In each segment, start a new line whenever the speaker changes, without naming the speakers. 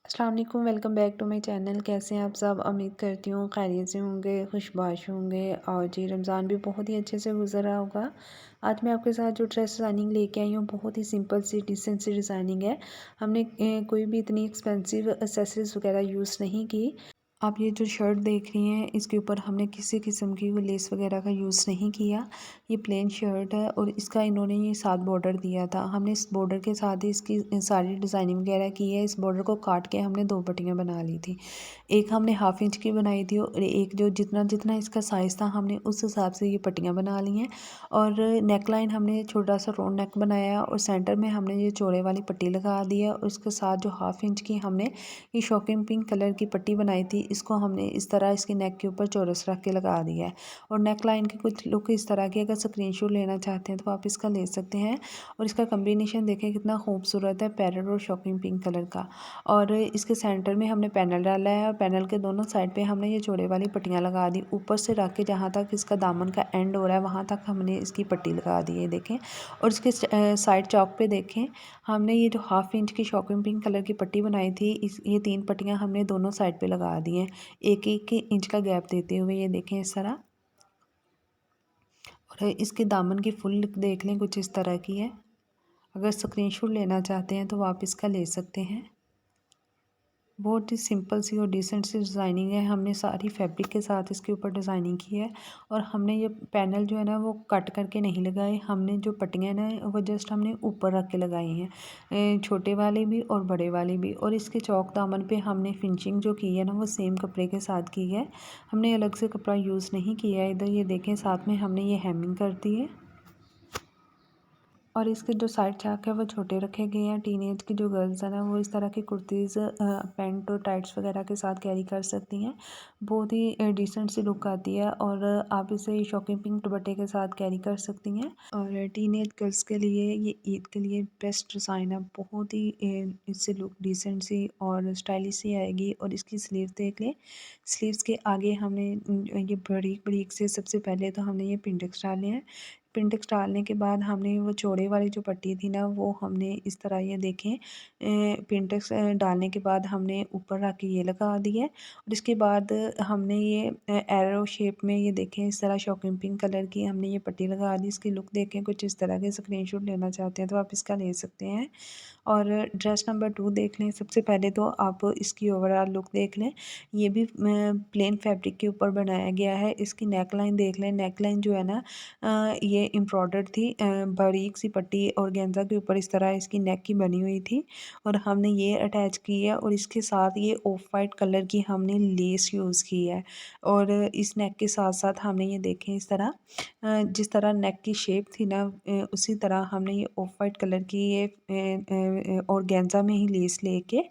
अस्सलाम वालेकुम, welcome back to my channel. कैसे हैं आप सब? उम्मीद करती हूँ खैरियत से होंगे, खुशबाश होंगे। और जी रमज़ान भी बहुत ही अच्छे से गुजर रहा होगा। आज मैं आपके साथ जो ड्रेस डिज़ाइनिंग लेके आई हूँ बहुत ही सिंपल सी डिसेंट सी डिज़ाइनिंग है। हमने कोई भी इतनी एक्सपेंसिव एक्सेसरीज वगैरह यूज़ नहीं की। आप ये जो शर्ट देख रही हैं इसके ऊपर हमने किसी किस्म की कोई लेस वगैरह का यूज़ नहीं किया। ये प्लेन शर्ट है और इसका इन्होंने ये साथ बॉर्डर दिया था। हमने इस बॉर्डर के साथ ही इसकी सारी डिज़ाइनिंग वगैरह की है। इस बॉर्डर को काट के हमने दो पट्टियाँ बना ली थी। एक हमने हाफ इंच की बनाई थी और एक जो जितना जितना इसका साइज़ था हमने उस हिसाब से ये पट्टियाँ बना ली हैं। और नेक लाइन हमने छोटा सा राउंड नेक बनाया और सेंटर में हमने ये चौड़े वाली पट्टी लगा दी है। और इसके साथ जो हाफ इंच की हमने ये शॉकिंग पिंक कलर की पट्टी बनाई थी, इसको हमने इस तरह इसकी नेक के ऊपर चौरस रख के लगा दिया है। और नेक लाइन की कुछ लुक इस तरह की, अगर स्क्रीनशॉट लेना चाहते हैं तो आप इसका ले सकते हैं। और इसका कम्बिनेशन देखें कितना खूबसूरत है, पैरेट और शॉकिंग पिंक कलर का। और इसके सेंटर में हमने पैनल डाला है और पैनल के दोनों साइड पे हमने ये चौड़े वाली पट्टियाँ लगा दी। ऊपर से रख के जहाँ तक इसका दामन का एंड हो रहा है वहाँ तक हमने इसकी पट्टी लगा दी है, देखें। और इसके साइड चौक पे देखें, हमने ये जो हाफ इंच की शॉकिंग पिंक कलर की पट्टी बनाई थी, इस ये तीन पट्टियाँ हमने दोनों साइड पे लगा दी हैं, एक एक इंच का गैप देते हुए। ये देखें इस तरह। और इसके दामन की फुल लुक देख लें, कुछ इस तरह की है। अगर स्क्रीनशॉट लेना चाहते हैं तो आप इसका ले सकते हैं। बहुत ही सिंपल सी और डिसेंट सी डिज़ाइनिंग है। हमने सारी फैब्रिक के साथ इसके ऊपर डिज़ाइनिंग की है। और हमने ये पैनल जो है ना वो कट करके नहीं लगाए, हमने जो पट्टियाँ ना वो जस्ट हमने ऊपर रख के लगाई हैं, छोटे वाले भी और बड़े वाले भी। और इसके चौक दामन पे हमने फिनिशिंग जो की है ना वो सेम कपड़े के साथ की है, हमने अलग से कपड़ा यूज़ नहीं किया है। इधर ये देखें, साथ में हमने ये हेमिंग कर दी है। और इसके जो साइड चाक है वो छोटे रखे गए हैं। टीनेज की जो गर्ल्स हैं ना वो इस तरह की कुर्तीज़ पैंट और टाइट्स वगैरह के साथ कैरी कर सकती हैं। बहुत ही डिसेंट सी लुक आती है। और आप इसे शॉकिंग पिंक दुपट्टे के साथ कैरी कर सकती हैं। और टीनेज गर्ल्स के लिए ये ईद के लिए बेस्ट डिज़ाइन है। बहुत ही इससे लुक डिसेंट सी और स्टाइलिश सी आएगी। और इसकी स्लीव देख लें, स्लीव्स के आगे हमने ये बारीक बारीक से सबसे पहले तो हमने ये पिंडेक्स डाले हैं। पिंडेक्स डालने के बाद हमने वो चौड़े वाली जो पट्टी थी ना वो हमने इस तरह ये देखें, पिंडेक्स डालने के बाद हमने ऊपर रख के ये लगा दी है। और इसके बाद हमने ये एरो शेप में ये देखें इस तरह शॉकिंग पिंक कलर की हमने ये पट्टी लगा दी। इसकी लुक देखें कुछ इस तरह के। स्क्रीनशॉट लेना चाहते हैं तो आप इसका ले सकते हैं। और ड्रेस नंबर 2 देख लें। सबसे पहले तो आप इसकी ओवरऑल लुक देख लें। ये भी प्लेन फैब्रिक के ऊपर बनाया गया है। इसकी नेक लाइन देख लें। नेक लाइन जो है ना ये एम्ब्रॉयडर्ड थी, बारीक सी पट्टी और गेंजा के ऊपर इस तरह इसकी नेक की बनी हुई थी। और हमने ये अटैच की है और इसके साथ ये ऑफ वाइट कलर की हमने लेस यूज़ की है। और इस नेक के साथ साथ हमने ये देखें इस तरह, जिस तरह नेक की शेप थी ना उसी तरह हमने ये ऑफ वाइट कलर की ये ऑर्गेन्जा में ही लेस लेके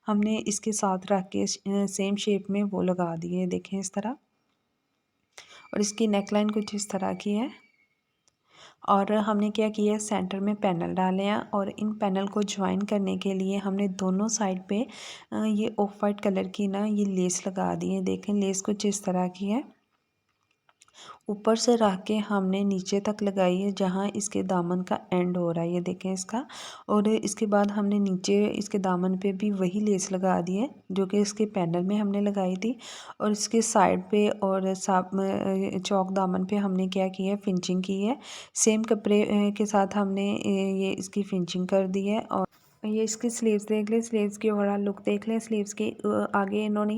हमने इसके साथ रख के सेम शेप में वो लगा दिए, देखें इस तरह। और इसकी नेक लाइन कुछ इस तरह की है। और हमने क्या किया है, सेंटर में पैनल डाले हैं और इन पैनल को ज्वाइन करने के लिए हमने दोनों साइड पे ये ऑफ वाइट कलर की ना ये लेस लगा दी है। देखें लेस कुछ इस तरह की है। ऊपर से रख के हमने नीचे तक लगाई है जहाँ इसके दामन का एंड हो रहा है, ये देखें इसका। और इसके बाद हमने नीचे इसके दामन पे भी वही लेस लगा दी है जो कि इसके पैनल में हमने लगाई थी। और इसके साइड पे और चौक दामन पे हमने क्या किया है, फिनिशिंग की है। सेम कपड़े के साथ हमने ये इसकी फिनिशिंग कर दी है। और ये इसकी स्लीव्स देख लें, स्लीव्स की ओवरऑल लुक देख लें। स्लीव्स के आगे इन्होंने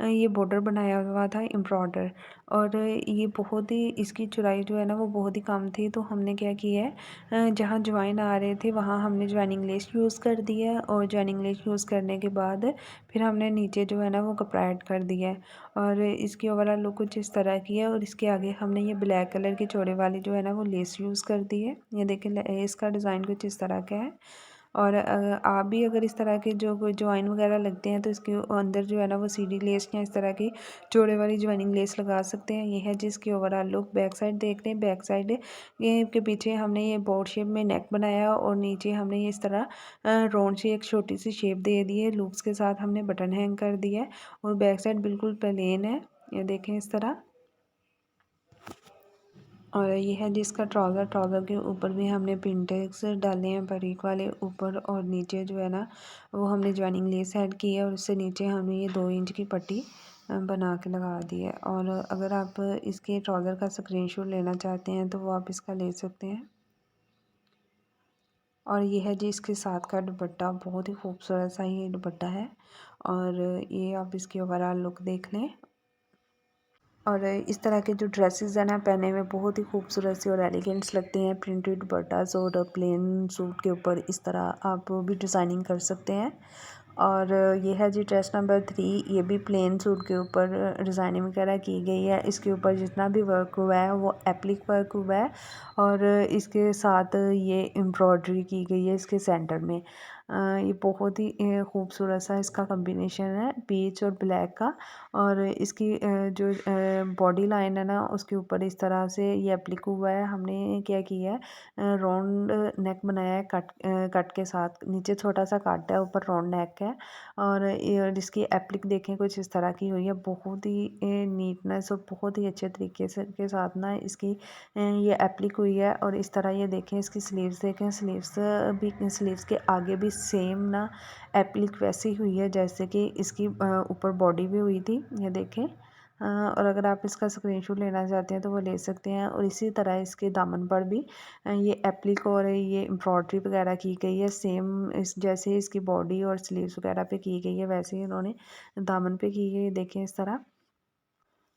ये बॉर्डर बनाया हुआ था एम्ब्रॉयडर। और ये बहुत ही इसकी चौड़ाई जो है ना वो बहुत ही कम थी, तो हमने क्या किया है, जहाँ ज्वाइन आ रहे थे वहाँ हमने ज्वाइनिंग लेस यूज़ कर दिया है। और ज्वाइनिंग लेस यूज़ करने के बाद फिर हमने नीचे जो है ना वो कपड़ा ऐड कर दिया है। और इसकी ओवरऑल लुक कुछ इस तरह की है। और इसके आगे हमने ये ब्लैक कलर की चौड़े वाली जो है ना वो लेस यूज़ कर दी है। ये देखिए इसका डिज़ाइन कुछ इस तरह का है। और आप भी अगर इस तरह के जो ज्वाइन वगैरह लगते हैं तो इसके अंदर जो है ना वो सीढ़ी लेस या इस तरह की चौड़े वाली ज्वाइनिंग लेस लगा सकते हैं। ये है जिसकी ओवरऑल लुक। बैक साइड देख लें, बैक साइड ये के पीछे हमने ये बोर्ड शेप में नेक बनाया और नीचे हमने ये इस तरह राउंड सी एक छोटी सी शेप दे दी है। लूप्स के साथ हमने बटन हैंग कर दिया है और बैक साइड बिल्कुल प्लेन है, ये देखें इस तरह। और ये है जिसका ट्राउज़र। ट्राउज़र के ऊपर भी हमने पिंटेक्स डाले हैं बारीक वाले ऊपर, और नीचे जो है ना वो हमने जॉइनिंग लेस ऐड की है, और उससे नीचे हमने ये 2 इंच की पट्टी बना के लगा दी है। और अगर आप इसके ट्राउज़र का स्क्रीनशॉट लेना चाहते हैं तो वो आप इसका ले सकते हैं। और ये है जी इसके साथ का दुपट्टा, बहुत ही खूबसूरत सा ये दुपट्टा है। और ये आप इसकी ओवरऑल लुक देख लें। और इस तरह के जो ड्रेसेस हैं ना पहने में बहुत ही खूबसूरत सी और एलिगेंट्स लगते हैं। प्रिंटेड दुपट्टास और प्लेन सूट के ऊपर इस तरह आप भी डिज़ाइनिंग कर सकते हैं। और ये है जी ड्रेस नंबर 3। ये भी प्लेन सूट के ऊपर डिज़ाइनिंग वगैरह की गई है। इसके ऊपर जितना भी वर्क हुआ है वो एप्लिक वर्क हुआ है, और इसके साथ ये एम्ब्रॉयडरी की गई है इसके सेंटर में। ये बहुत ही खूबसूरत सा इसका कॉम्बिनेशन है पीच और ब्लैक का। और इसकी जो बॉडी लाइन है ना उसके ऊपर इस तरह से ये एप्लिक हुआ है। हमने क्या किया है, राउंड नेक बनाया है कट के साथ। नीचे छोटा सा कट है, ऊपर राउंड नेक है। और ये जिसकी एप्लिक देखें कुछ इस तरह की हुई है, बहुत ही नीटनेस और बहुत ही अच्छे तरीके से के साथ ना इसकी ये एप्लिक हुई है। और इस तरह ये देखें इसकी स्लीव्स देखें, स्लीव्स के आगे भी सेम ना एप्लिक वैसी हुई है जैसे कि इसकी ऊपर बॉडी भी हुई थी, ये देखें। और अगर आप इसका स्क्रीनशॉट लेना चाहते हैं तो वो ले सकते हैं। और इसी तरह इसके दामन पर भी ये एप्लिक और ये एम्ब्रॉयडरी वगैरह की गई है सेम इस जैसे इसकी बॉडी और स्लीव्स वगैरह पे की गई है, वैसे ही इन्होंने दामन पे की गई है, देखें इस तरह।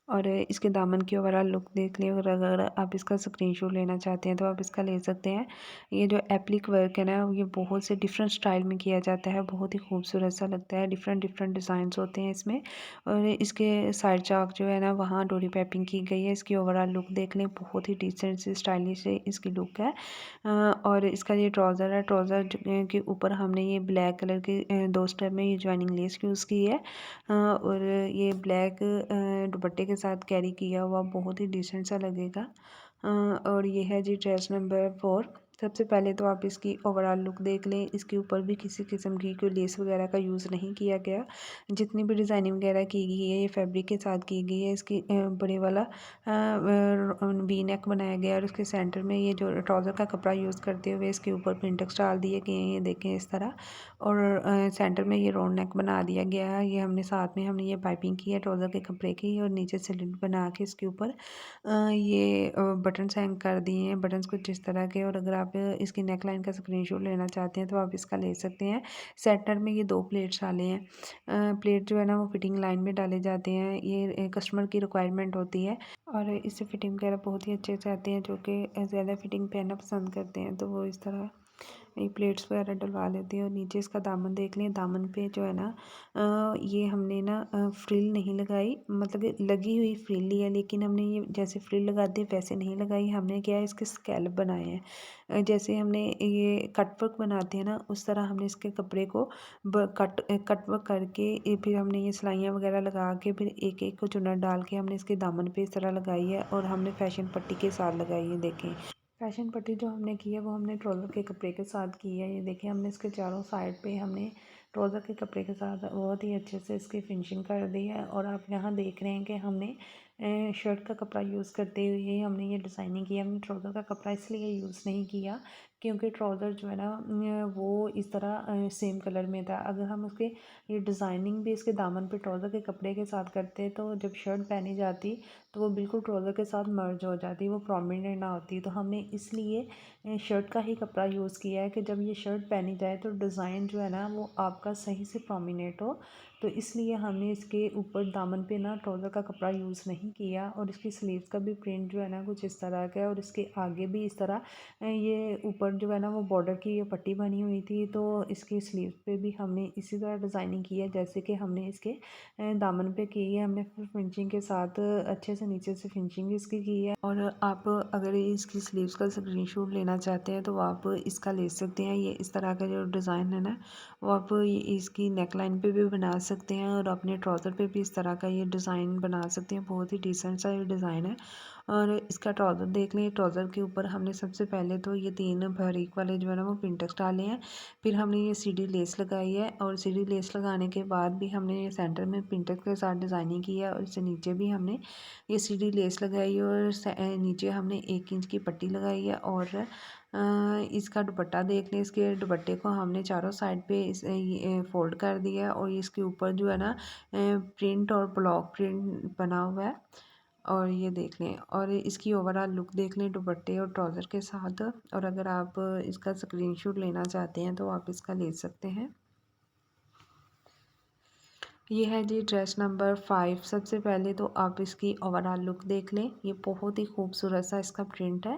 और इसके दामन की ओवरऑल लुक देख लें। और अगर आप इसका स्क्रीनशॉट लेना चाहते हैं तो आप इसका ले सकते हैं। ये जो एप्लिक वर्क है ना ये बहुत से डिफरेंट स्टाइल में किया जाता है, बहुत ही खूबसूरत सा लगता है। डिफरेंट डिफरेंट डिज़ाइंस होते हैं इसमें। और इसके साइड चाक जो है ना वहाँ डोरी पाइपिंग की गई है। इसकी ओवरऑल लुक देख लें, बहुत ही डिसेंट सी स्टाइलिश इसकी लुक है। और इसका ये ट्राउज़र है, ट्राउज़र के ऊपर हमने ये ब्लैक कलर के 2 स्टेप में ये जॉइनिंग लेस यूज़ की है। और ये ब्लैक दुपट्टे के साथ कैरी किया हुआ बहुत ही डिसेंट सा लगेगा। और ये है जी ड्रेस नंबर 4। सबसे पहले तो आप इसकी ओवरऑल लुक देख लें। इसके ऊपर भी किसी किस्म की कोई लेस वगैरह का यूज़ नहीं किया गया। जितनी भी डिज़ाइनिंग वगैरह की गई है ये फैब्रिक के साथ की गई है। इसकी बड़े वाला वी नेक बनाया गया है, और उसके सेंटर में ये जो ट्राउज़र का कपड़ा यूज़ करते हुए इसके ऊपर पिंटेक्स डाल दिए गए हैं, ये देखें इस तरह। और सेंटर में ये राउंड नेक बना दिया गया है। ये हमने साथ में हमने ये पाइपिंग की है ट्राउज़र के कपड़े की, और नीचे स्लिट बना के इसके ऊपर ये बटन्स हैंग कर दिए हैं, बटन्स कुछ इस तरह के। और अगर आप इसकी नेक लाइन का स्क्रीनशॉट लेना चाहते हैं तो आप इसका ले सकते हैं। सेंटर में ये 2 प्लेट्स डाले हैं। प्लेट जो है ना वो फिटिंग लाइन में डाले जाते हैं, ये कस्टमर की रिक्वायरमेंट होती है। और इससे फिटिंग वगैरह बहुत ही अच्छे से आते हैं, जो कि ज़्यादा फिटिंग पहनना पसंद करते हैं तो वो इस तरह ये प्लेट्स वगैरह डलवा लेते हैं। और नीचे इसका दामन देख लें, दामन पे जो है ना ये हमने ना फ्रिल नहीं लगाई, मतलब कि लगी हुई फ्रिल ली है, लेकिन हमने ये जैसे फ्रिल लगाते हैं वैसे नहीं लगाई। हमने क्या है इसके स्कैल्प बनाए हैं। जैसे हमने ये कट वर्क बनाते हैं ना उस तरह हमने इसके कपड़े को कट वर्क करके फिर हमने ये सिलाइयाँ वगैरह लगा के फिर एक एक को चुन्नट डाल के हमने इसके दामन पे इस तरह लगाई है। और हमने फैशन पट्टी के साथ लगाई है, देखें। फैशन पट्टी जो हमने की है वो हमने ट्राउज़र के कपड़े के साथ की है, ये देखिए। हमने इसके चारों साइड पे हमने ट्राउज़र के कपड़े के साथ बहुत ही अच्छे से इसकी फिनिशिंग कर दी है। और आप यहाँ देख रहे हैं कि हमने शर्ट का कपड़ा यूज़ करते हुए हमने ये डिज़ाइनिंग की है। हमने ट्राउज़र का कपड़ा इसलिए यूज़ नहीं किया क्योंकि ट्राउज़र जो है ना वो इस तरह सेम कलर में था। अगर हम उसके ये डिज़ाइनिंग भी इसके दामन पे ट्राउज़र के कपड़े के साथ करते तो जब शर्ट पहनी जाती तो वो बिल्कुल ट्राउज़र के साथ मर्ज हो जाती, वो प्रोमिनेंट ना होती। तो हमने इसलिए शर्ट का ही कपड़ा यूज़ किया है कि जब ये शर्ट पहनी जाए तो डिज़ाइन जो है ना वो आपका सही से प्रोमिनेंट हो। तो इसलिए हमने इसके ऊपर दामन पे ना ट्राउज़र का कपड़ा यूज़ नहीं किया। और इसकी स्लीव्स का भी प्रिंट जो है ना कुछ इस तरह का है, और इसके आगे भी इस तरह ये ऊपर जो है ना वो बॉर्डर की ये पट्टी बनी हुई थी। तो इसकी स्लीव्स पे भी हमने इसी तरह डिज़ाइनिंग की है जैसे कि हमने इसके दामन पे की है। हमने फिर फिनिशिंग के साथ अच्छे से नीचे से फिनिशिंग इसकी की है। और आप अगर इसकी स्लीव्स का स्क्रीनशॉट लेना चाहते हैं तो आप इसका ले सकते हैं। ये इस तरह का जो डिज़ाइन है ना वो आप ये इसकी नेक लाइन पे भी बना सकते हैं, और अपने ट्राउज़र पे भी इस तरह का ये डिज़ाइन बना सकते हैं। बहुत ही ही डिसेंट सा ये डिज़ाइन है। और इसका ट्राउज़र देख लें, ट्राउज़र के ऊपर हमने सबसे पहले तो ये 3 बारीक वाले जो है ना वो पिंटक्स डाले हैं। फिर हमने ये सीढ़ी लेस लगाई है और सीढ़ी लेस लगाने के बाद भी हमने ये सेंटर में पिंटक्स के साथ डिज़ाइनिंग की है और इससे नीचे भी हमने ये सीढ़ी लेस लगाई है और नीचे हमने 1 इंच की पट्टी लगाई है। और इसका दुपट्टा देख लें, इसके दुपट्टे को हमने चारों साइड पे ये फोल्ड कर दिया है और इसके ऊपर जो है ना प्रिंट और ब्लॉक प्रिंट बना हुआ है। और ये देख लें, और इसकी ओवरऑल लुक देख लें दुपट्टे और ट्राउज़र के साथ। और अगर आप इसका स्क्रीनशॉट लेना चाहते हैं तो आप इसका ले सकते हैं। ये है जी ड्रेस नंबर 5। सबसे पहले तो आप इसकी ओवरऑल लुक देख लें। ये बहुत ही खूबसूरत सा इसका प्रिंट है,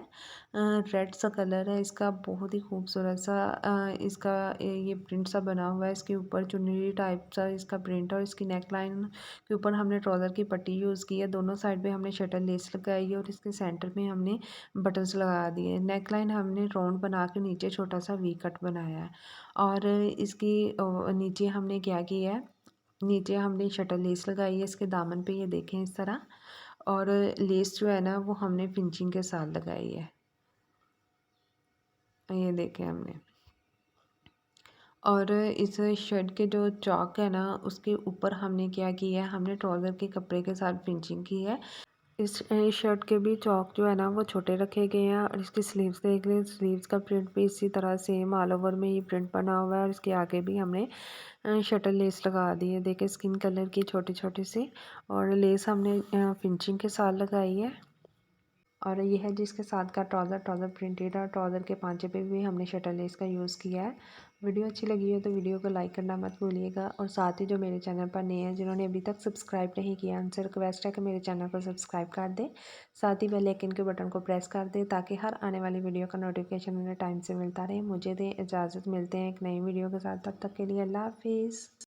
रेड सा कलर है इसका, बहुत ही खूबसूरत सा इसका ये प्रिंट सा बना हुआ है। इसके ऊपर चुनरी टाइप सा इसका प्रिंट है और इसकी नेक लाइन के ऊपर हमने ट्राउज़र की पट्टी यूज़ की है। दोनों साइड पे हमने शटल लेस लगाई है और इसके सेंटर में हमने बटन्स लगा दिए। नेक लाइन हमने राउंड बना के नीचे छोटा सा वी कट बनाया है। और इसकी नीचे हमने क्या किया है, नीचे हमने शटल लेस लगाई है इसके दामन पे, ये देखें इस तरह। और लेस जो है ना वो हमने फिनिशिंग के साथ लगाई है, ये देखें हमने। और इस शर्ट के जो चौक है ना उसके ऊपर हमने क्या किया है, हमने ट्राउज़र के कपड़े के साथ फिनिशिंग की है। इस शर्ट के भी चौक जो है ना वो छोटे रखे गए हैं। और इसकी स्लीव्स देख लें, स्लीव्स का प्रिंट भी इसी तरह सेम ऑल ओवर में ये प्रिंट बना हुआ है। और इसके आगे भी हमने शटल लेस लगा दी है, देखिए स्किन कलर की छोटी छोटी सी। और लेस हमने फिनिशिंग के साथ लगाई है। और ये है जिसके साथ का ट्राउज़र, ट्राउज़र प्रिंटेड है। ट्राउज़र के पांचे पे भी हमने शटल लेस का यूज़ किया है। वीडियो अच्छी लगी है तो वीडियो को लाइक करना मत भूलिएगा। और साथ ही जो मेरे चैनल पर नए हैं, जिन्होंने अभी तक सब्सक्राइब नहीं किया, उनसे रिक्वेस्ट है कि मेरे चैनल को सब्सक्राइब कर दें। साथ ही बेल आइकन के बटन को प्रेस कर दें ताकि हर आने वाली वीडियो का नोटिफिकेशन उन्हें टाइम से मिलता रहे। मुझे दें इजाज़त, मिलते हैं एक नई वीडियो के साथ, तब तक के लिए अल्लाह हाफिज़।